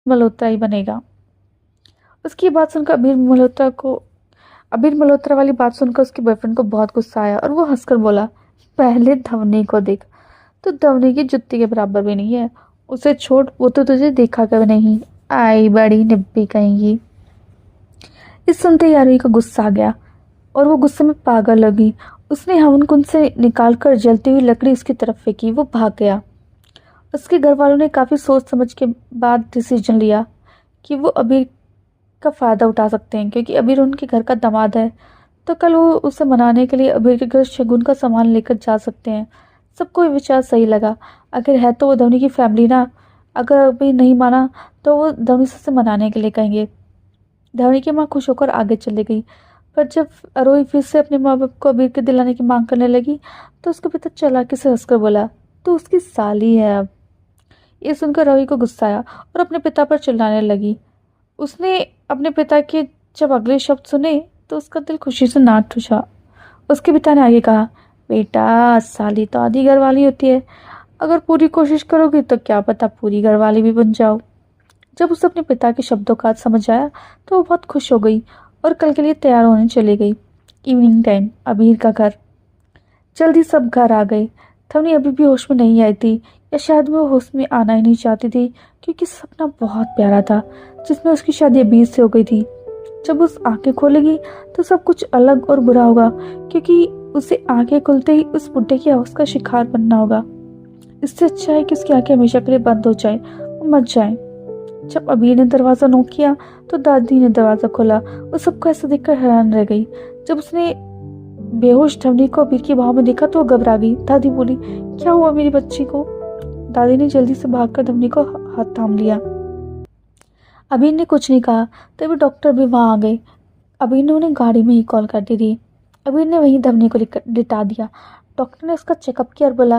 मल्होत्रा ही बनेगा। उसकी बात सुनकर अबीर मल्होत्रा वाली बात सुनकर उसके बॉयफ्रेंड को बहुत गुस्सा आया और वो हंसकर बोला, पहले धवनी को देख, तो धवनी की जुत्ती के बराबर भी नहीं है। उसे छोड़, वो तो तुझे देखा कभी नहीं, आई बड़ी निब्बी कहेंगी। इस सुनते ही आरोही का गुस्सा आ गया और वो गुस्से में पागल लगी। उसने हवन कुंड से निकालकर जलती हुई लकड़ी उसकी तरफ फेंकी। वो भाग गया। उसके घर वालों ने काफी सोच समझ के बाद डिसीजन लिया कि वो अबीर का फायदा उठा सकते हैं, क्योंकि अबीर उनके घर का दामाद है। तो कल वो उसे मनाने के लिए अबीर के घर शगुन का सामान लेकर जा सकते हैं। सबको ये विचार सही लगा। अगर है तो वो धवनी की फैमिली ना, अगर अभी नहीं माना तो वो धवनी से उसे मनाने के लिए कहेंगे। धवनी की माँ खुश होकर आगे चली गई, पर जब आरोही फिर से अपने माँ बाप को अबीर के दिलाने की मांग करने लगी तो उसके पिता चालाकी से हंसकर बोला, तो उसकी साली है अब। ये सुनकर आरोही को गुस्सा आया और अपने पिता पर चिल्लाने लगी। उसने अपने पिता के जब अगले शब्द सुने तो उसका दिल खुशी से नाच उठा। उसके पिता ने आगे कहा, बेटा साली तो आधी घरवाली होती है, अगर पूरी कोशिश करोगी तो क्या पता पूरी घरवाली भी बन जाओ। जब उसे अपने पिता के शब्दों का अर्थ समझ आया तो वो बहुत खुश हो गई और कल के लिए तैयार होने चली गई। इवनिंग टाइम, अबीर का घर। जल्दी सब घर आ गए। धवनी अभी भी होश में नहीं आई थी, या शायद वो होश में आना ही नहीं चाहती थी, क्योंकि सपना बहुत प्यारा था जिसमें उसकी शादी अबीर से हो गई थी। जब उस आंखें खोलेगी तो सब कुछ अलग और बुरा होगा, क्योंकि उसे आंखें खुलते ही उस बुड्ढे की आवाज का शिकार बनना होगा। इससे अच्छा है कि उसकी आंखें हमेशा के लिए बंद हो जाए, वो मर जाए। जब अबीर ने दरवाजा नॉक किया तो दादी ने दरवाजा खोला। वो सबको ऐसा देखकर हैरान रह गई। जब उसने बेहोश धवनी को अबीर की बाहों में देखा तो वो घबरा गई। दादी बोली, क्या हुआ मेरी बच्ची को? दादी ने जल्दी से भागकर धवनी को हाथ थाम लिया। अबीर ने कुछ नहीं कहा, तभी डॉक्टर भी वहां आ गए। अबीर ने उन्हें गाड़ी में ही कॉल कर दी थी। अबीर ने वहीं धवनी को लिटा दिया। डॉक्टर ने उसका चेकअप किया और बोला,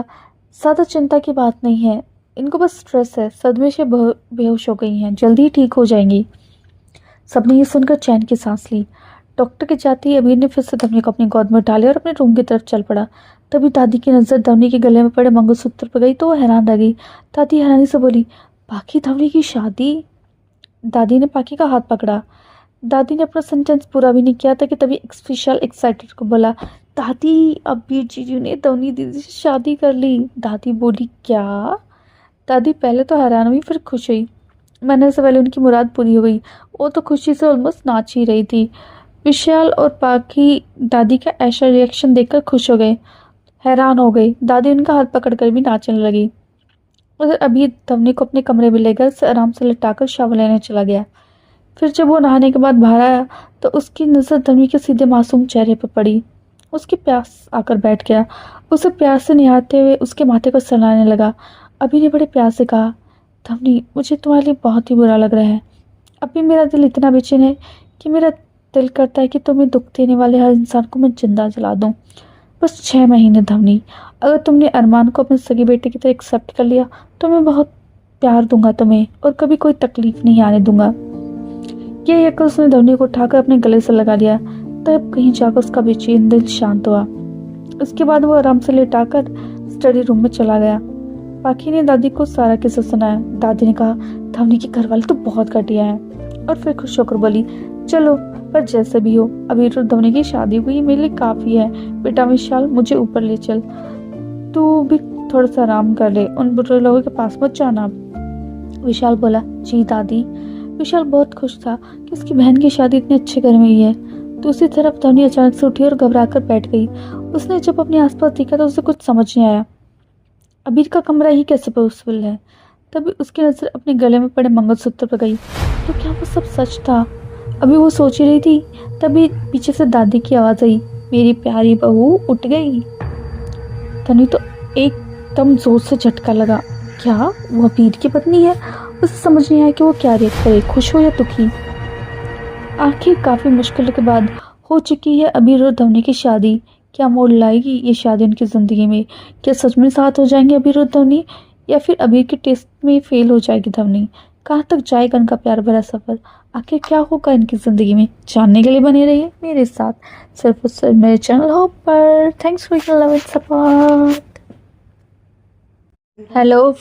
ज्यादा चिंता की बात नहीं है, इनको बस स्ट्रेस है, सदमे से बेहोश हो गई हैं, जल्दी ही ठीक हो जाएंगी। सबने ये सुनकर चैन की सांस ली। डॉक्टर के जाते ही अबीर ने फिर से धवनी को अपनी गोद में उठा लिया और अपने रूम की तरफ चल पड़ा। तभी दादी की नजर धवनी के गले में पड़े मंगलसूत्र पर गई तो वो हैरान रह गई। दादी हैरानी से बोली, बाकी धवनी की शादी? दादी ने पाकी का हाथ पकड़ा। दादी ने अपना सेंटेंस पूरा भी नहीं किया था कि तभी स्पेशल एक्साइटेड को बोला, दादी अबीर जीजू ने धवनी दीदी से शादी कर ली। दादी बोली, क्या? दादी पहले तो हैरान हुई, फिर खुश हुई। मरने से पहले उनकी मुराद पूरी हो गई। वो तो खुशी से ऑलमोस्ट नाच ही रही थी। विशाल और पाकी दादी का ऐसा रिएक्शन देखकर खुश हो गए, हैरान हो गई। दादी उनका हाथ पकड़कर भी नाचने लगी। उधर अभी धवनी को अपने कमरे में लेकर उसे आराम से लिटाकर शावर लेने चला गया। फिर जब वो नहाने के बाद बाहर आया तो उसकी नजर धवनी के सीधे मासूम चेहरे पर पड़ी। उसके प्यास आकर बैठ गया। उसे प्यार से निहारते हुए उसके माथे को सहलाने लगा। अभी ने बड़े प्यार से कहा, धवनी मुझे तुम्हारे लिए बहुत ही बुरा लग रहा है। अभी मेरा दिल इतना बेचैन है कि मेरा दिल करता है कि तुम्हें दुख देने वाले हर इंसान को मैं जिंदा जला दूं। बस 6 महीने धवनी, अगर तुमने अरमान को अपने सगी बेटे की तरह एक्सेप्ट कर लिया तो मैं बहुत प्यार दूंगा तुम्हें और कभी कोई तकलीफ नहीं आने दूंगा। ये कहकर उसने धवनी को उठाकर अपने गले से लगा लिया। तब कहीं जाकर उसका बेचैन दिल शांत हुआ। उसके बाद वो आराम से लेटाकर स्टडी रूम में चला गया। पाखी ने दादी को सारा किस्सा सुनाया। दादी ने कहा, धवनी के घर वाले तो बहुत घटिया हैं, और फिर खुश होकर बोली, चलो पर जैसे भी हो अभी तो धवनी की शादी हुई मेरे लिए काफी है। बेटा विशाल मुझे ऊपर ले चल, तू भी थोड़ा सा आराम कर ले, उन बुरे लोगों के पास मत जाना। विशाल बोला, जी दादी। विशाल बहुत खुश था कि उसकी बहन की शादी इतने अच्छे घर में हुई है। दूसरी तरफ धवनी अचानक से उठी और घबरा कर बैठ गई। उसने जब अपने आसपास देखा तो उसे कुछ समझ नहीं आया। अबीर का कमरा ही कैसे पॉसिबल है? तभी उसकी नजर अपने गले में पड़े मंगलसूत्र पर गई। तो क्या वो सब सच था? अभी वो सोच ही रही थी, तभी पीछे से दादी की आवाज आई, मेरी प्यारी बहू उठ गई। तनु तो एकदम जोर से झटका लगा। क्या वो अबीर की पत्नी है? उसे समझ नहीं आया कि वो क्या रिएक्ट करे, खुश हो या दुखी। आखिर काफी मुश्किल के बाद हो चुकी है अबीर और धवनी की शादी। क्या मोड़ लाएगी ये शादी उनकी जिंदगी में? क्या सच में साथ हो जाएंगे अबीर और धवनी, या फिर अबीर के टेस्ट में फेल हो जाएगी धवनी? कहाँ तक जाएगा इनका प्यार भरा सफर? आखिर क्या होगा इनकी जिंदगी में? जानने के लिए बने रहिए मेरे साथ सिर्फ और सिर्फ मेरे चैनल होप पर। Thanks for your love and support. Hello.